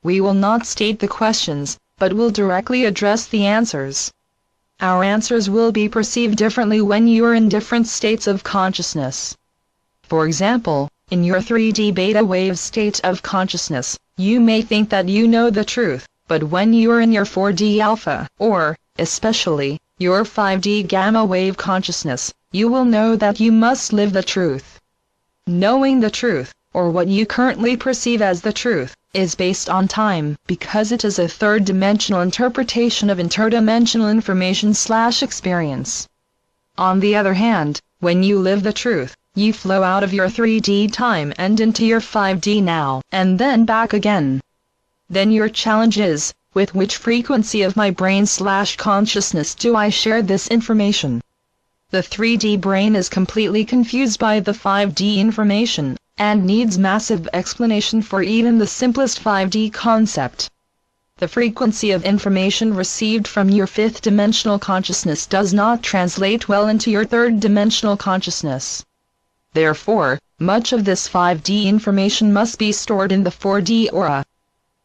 We will not state the questions, but will directly address the answers. Our answers will be perceived differently when you are in different states of consciousness. For example, in your 3D beta wave state of consciousness, you may think that you know the truth, but when you are in your 4D alpha, or, especially, your 5D gamma wave consciousness, you will know that you must live the truth. Knowing the truth, or what you currently perceive as the truth, is based on time, because it is a third-dimensional interpretation of interdimensional information/experience. On the other hand, when you live the truth, you flow out of your 3D time and into your 5D now, and then back again. Then your challenge is, with which frequency of my brain/consciousness do I share this information? The 3D brain is completely confused by the 5D information, and needs massive explanation for even the simplest 5D concept. The frequency of information received from your fifth-dimensional consciousness does not translate well into your third-dimensional consciousness. Therefore, much of this 5D information must be stored in the 4D aura.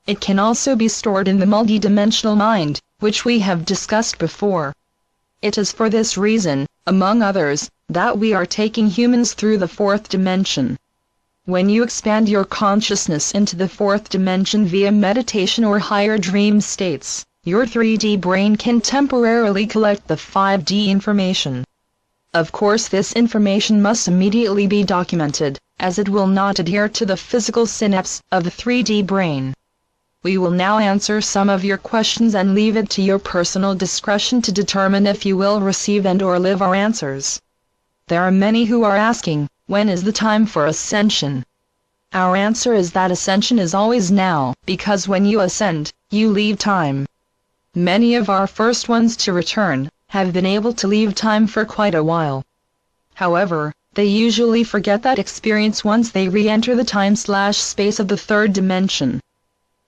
It can also be stored in the multidimensional mind, which we have discussed before. It is for this reason, among others, that we are taking humans through the fourth dimension. When you expand your consciousness into the fourth dimension via meditation or higher dream states, your 3D brain can temporarily collect the 5D information. Of course, this information must immediately be documented, as it will not adhere to the physical synapse of the 3D brain. We will now answer some of your questions and leave it to your personal discretion to determine if you will receive and/or live our answers. There are many who are asking, when is the time for ascension? Our answer is that ascension is always now, because when you ascend, you leave time. Many of our first ones to return have been able to leave time for quite a while. However, they usually forget that experience once they re-enter the time/space of the third dimension.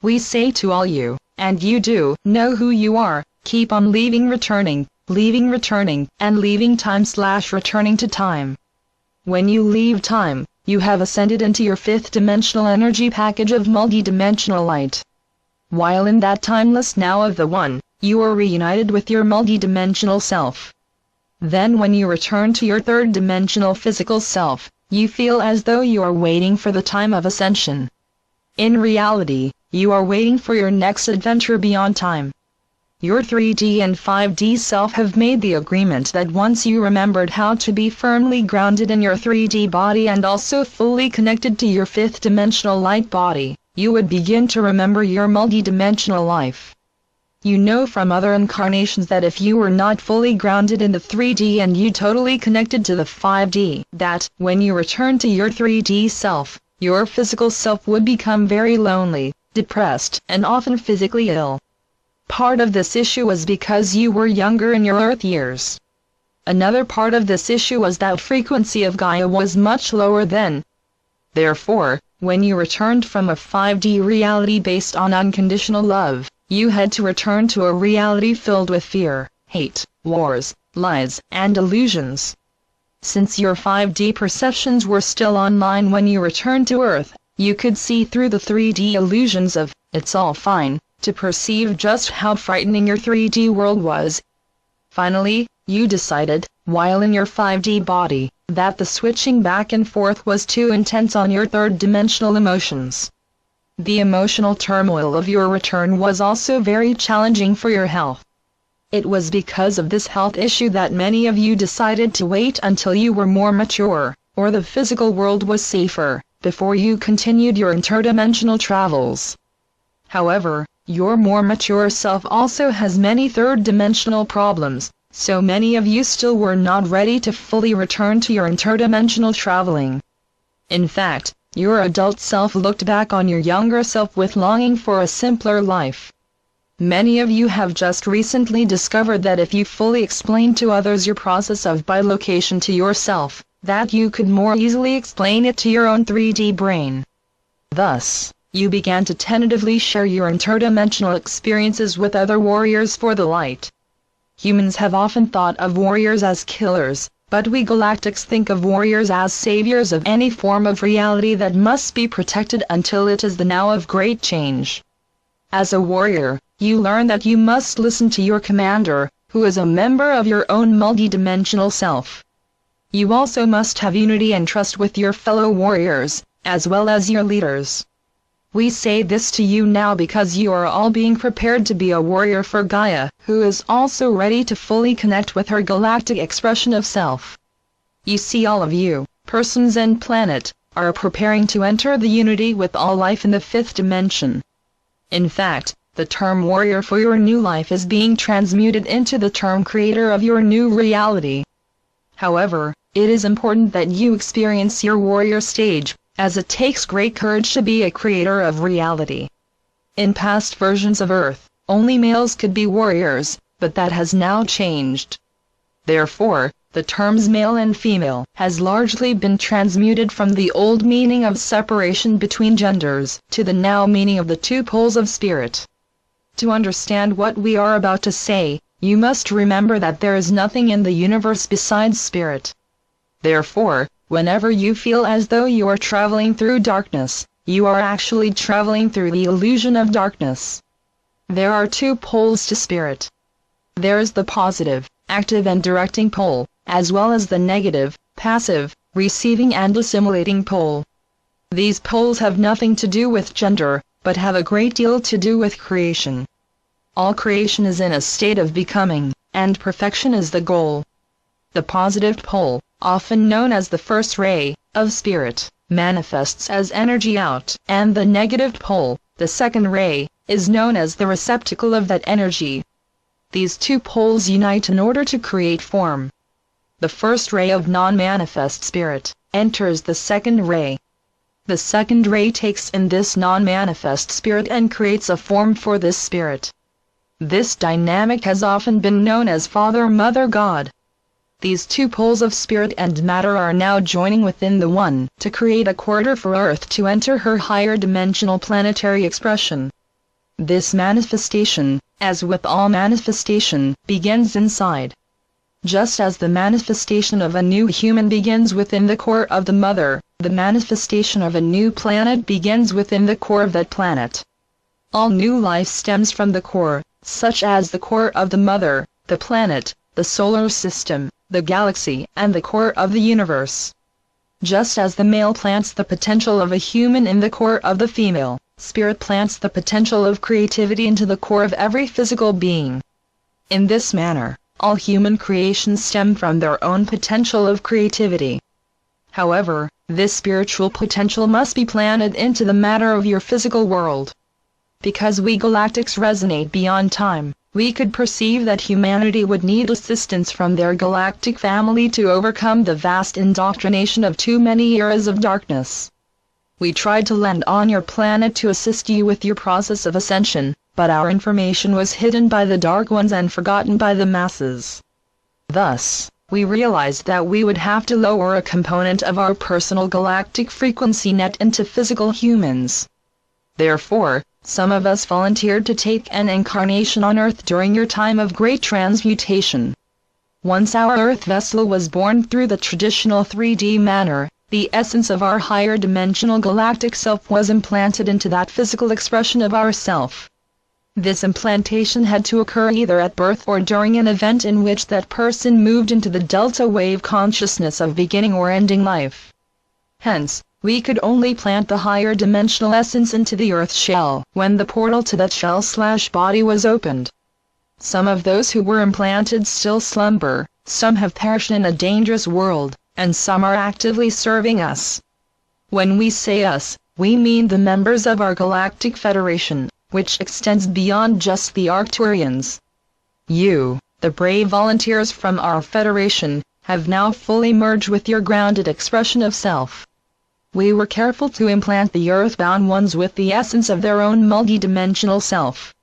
We say to all you, and you do, know who you are, keep on leaving returning, and leaving time/returning to time. When you leave time, you have ascended into your fifth-dimensional energy package of multidimensional light. While in that timeless now of the One, you are reunited with your multidimensional self. Then when you return to your third-dimensional physical self, you feel as though you are waiting for the time of ascension. In reality, you are waiting for your next adventure beyond time. Your 3D and 5D self have made the agreement that once you remembered how to be firmly grounded in your 3D body and also fully connected to your fifth-dimensional light body, you would begin to remember your multidimensional life. You know from other incarnations that if you were not fully grounded in the 3D and you totally connected to the 5D, that, when you return to your 3D self, your physical self would become very lonely, depressed, and often physically ill. Part of this issue was because you were younger in your Earth years. Another part of this issue was that frequency of Gaia was much lower then. Therefore, when you returned from a 5D reality based on unconditional love, you had to return to a reality filled with fear, hate, wars, lies, and illusions. Since your 5D perceptions were still online when you returned to Earth, you could see through the 3D illusions of, it's all fine, to perceive just how frightening your 3D world was. Finally, you decided, while in your 5D body, that the switching back and forth was too intense on your third-dimensional emotions. The emotional turmoil of your return was also very challenging for your health. It was because of this health issue that many of you decided to wait until you were more mature, or the physical world was safer, before you continued your interdimensional travels. However, your more mature self also has many third-dimensional problems, so many of you still were not ready to fully return to your interdimensional traveling. In fact, your adult self looked back on your younger self with longing for a simpler life. Many of you have just recently discovered that if you fully explained to others your process of bilocation to yourself, that you could more easily explain it to your own 3D brain. Thus, you began to tentatively share your interdimensional experiences with other warriors for the light. Humans have often thought of warriors as killers, but we galactics think of warriors as saviors of any form of reality that must be protected until it is the now of great change. As a warrior, you learn that you must listen to your commander, who is a member of your own multidimensional self. You also must have unity and trust with your fellow warriors, as well as your leaders. We say this to you now because you are all being prepared to be a warrior for Gaia, who is also ready to fully connect with her galactic expression of self. You see, all of you, persons and planet, are preparing to enter the unity with all life in the fifth dimension. In fact, the term warrior for your new life is being transmuted into the term creator of your new reality. However, it is important that you experience your warrior stage, as it takes great courage to be a creator of reality. In past versions of Earth, only males could be warriors, but that has now changed. Therefore, the terms male and female has largely been transmuted from the old meaning of separation between genders to the now meaning of the two poles of spirit. To understand what we are about to say, you must remember that there is nothing in the universe besides spirit. Therefore, whenever you feel as though you are traveling through darkness, you are actually traveling through the illusion of darkness. There are two poles to spirit. There is the positive, active and directing pole, as well as the negative, passive, receiving and assimilating pole. These poles have nothing to do with gender, but have a great deal to do with creation. All creation is in a state of becoming, and perfection is the goal. The positive pole, often known as the first ray of spirit, manifests as energy out, and the negative pole, the second ray, is known as the receptacle of that energy. These two poles unite in order to create form. The first ray of non-manifest spirit enters the second ray. The second ray takes in this non-manifest spirit and creates a form for this spirit. This dynamic has often been known as Father, Mother, God. These two poles of spirit and matter are now joining within the one to create a quarter for Earth to enter her higher dimensional planetary expression. This manifestation, as with all manifestation, begins inside. Just as the manifestation of a new human begins within the core of the mother, the manifestation of a new planet begins within the core of that planet. All new life stems from the core, such as the core of the mother, the planet, the solar system, the galaxy, and the core of the universe. Just as the male plants the potential of a human in the core of the female, spirit plants the potential of creativity into the core of every physical being. In this manner, all human creations stem from their own potential of creativity. However, this spiritual potential must be planted into the matter of your physical world. Because we galactics resonate beyond time, we could perceive that humanity would need assistance from their galactic family to overcome the vast indoctrination of too many eras of darkness. We tried to land on your planet to assist you with your process of ascension, but our information was hidden by the Dark Ones and forgotten by the masses. Thus, we realized that we would have to lower a component of our personal galactic frequency net into physical humans. Therefore, some of us volunteered to take an incarnation on Earth during your time of great transmutation. Once our Earth vessel was born through the traditional 3D manner, the essence of our higher dimensional galactic self was implanted into that physical expression of our self. This implantation had to occur either at birth or during an event in which that person moved into the delta wave consciousness of beginning or ending life. Hence, we could only plant the higher dimensional essence into the Earth shell when the portal to that shell/body was opened. Some of those who were implanted still slumber, some have perished in a dangerous world, and some are actively serving us. When we say us, we mean the members of our Galactic Federation, which extends beyond just the Arcturians. You, the brave volunteers from our Federation, have now fully merged with your grounded expression of self. We were careful to implant the earthbound ones with the essence of their own multidimensional self.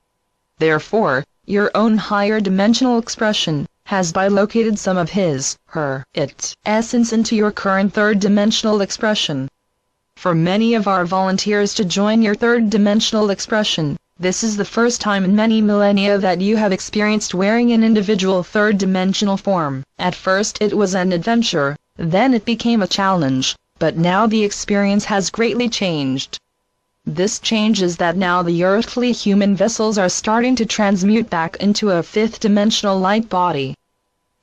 Therefore, your own higher dimensional expression has bilocated some of his, her, its essence into your current third-dimensional expression. For many of our volunteers to join your third-dimensional expression, this is the first time in many millennia that you have experienced wearing an individual third-dimensional form. At first it was an adventure, then it became a challenge, but now the experience has greatly changed. This changes that now the earthly human vessels are starting to transmute back into a fifth-dimensional light body.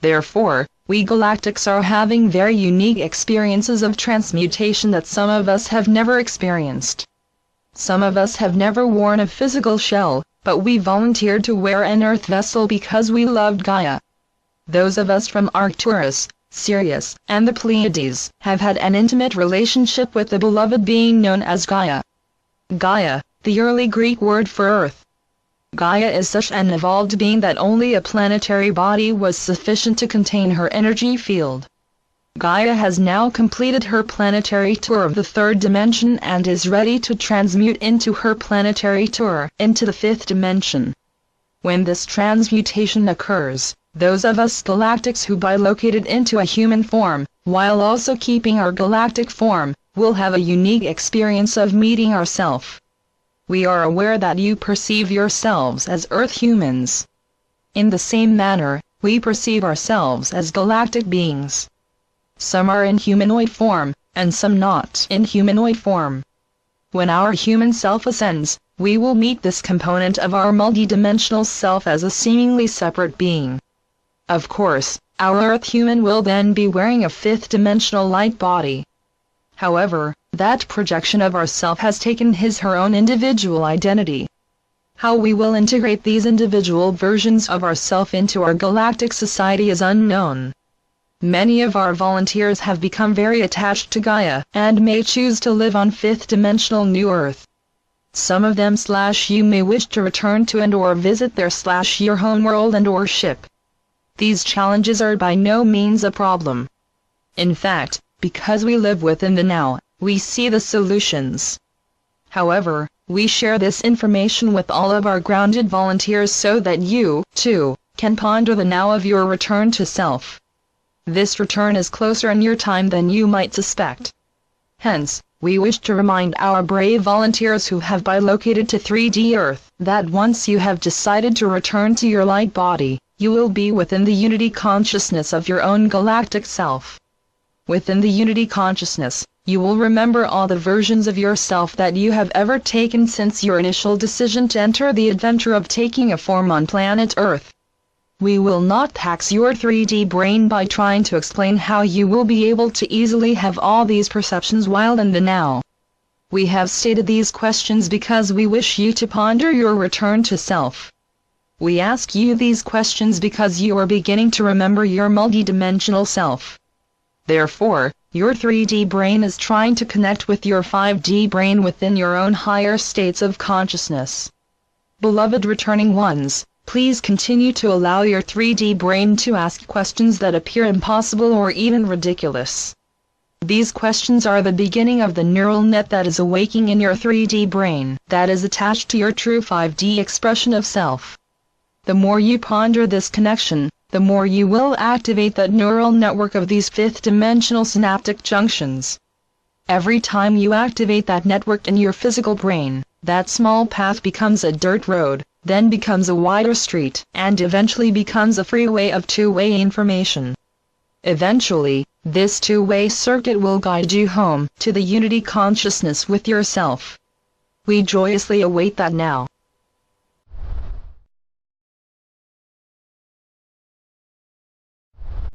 Therefore, we galactics are having very unique experiences of transmutation that some of us have never experienced. Some of us have never worn a physical shell, but we volunteered to wear an earth vessel because we loved Gaia. Those of us from Arcturus, Sirius, and the Pleiades have had an intimate relationship with the beloved being known as Gaia. Gaia, the early Greek word for earth. Gaia is such an evolved being that only a planetary body was sufficient to contain her energy field. Gaia has now completed her planetary tour of the third dimension and is ready to transmute into her planetary tour into the fifth dimension. When this transmutation occurs, those of us galactics who bilocated into a human form, while also keeping our galactic form, will have a unique experience of meeting ourself. We are aware that you perceive yourselves as Earth humans. In the same manner, we perceive ourselves as galactic beings. Some are in humanoid form, and some not in humanoid form. When our human self ascends, we will meet this component of our multidimensional self as a seemingly separate being. Of course, our Earth human will then be wearing a fifth-dimensional light body. However, that projection of ourself has taken his/her own individual identity. How we will integrate these individual versions of ourself into our galactic society is unknown. Many of our volunteers have become very attached to Gaia and may choose to live on fifth-dimensional New Earth. Some of them/you may wish to return to and/or visit their/your homeworld and/or ship. These challenges are by no means a problem. In fact, because we live within the now, we see the solutions. However, we share this information with all of our grounded volunteers so that you, too, can ponder the now of your return to self. This return is closer in your time than you might suspect. Hence, we wish to remind our brave volunteers who have bilocated to 3D Earth that once you have decided to return to your light body, you will be within the unity consciousness of your own galactic self. Within the unity consciousness, you will remember all the versions of yourself that you have ever taken since your initial decision to enter the adventure of taking a form on planet Earth. We will not tax your 3D brain by trying to explain how you will be able to easily have all these perceptions while in the now. We have stated these questions because we wish you to ponder your return to self. We ask you these questions because you are beginning to remember your multidimensional self. Therefore, your 3D brain is trying to connect with your 5D brain within your own higher states of consciousness. Beloved returning ones, please continue to allow your 3D brain to ask questions that appear impossible or even ridiculous. These questions are the beginning of the neural net that is awaking in your 3D brain, that is attached to your true 5D expression of self. The more you ponder this connection, the more you will activate that neural network of these fifth-dimensional synaptic junctions. Every time you activate that network in your physical brain, that small path becomes a dirt road, then becomes a wider street, and eventually becomes a freeway of two-way information. Eventually, this two-way circuit will guide you home to the unity consciousness with yourself. We joyously await that now.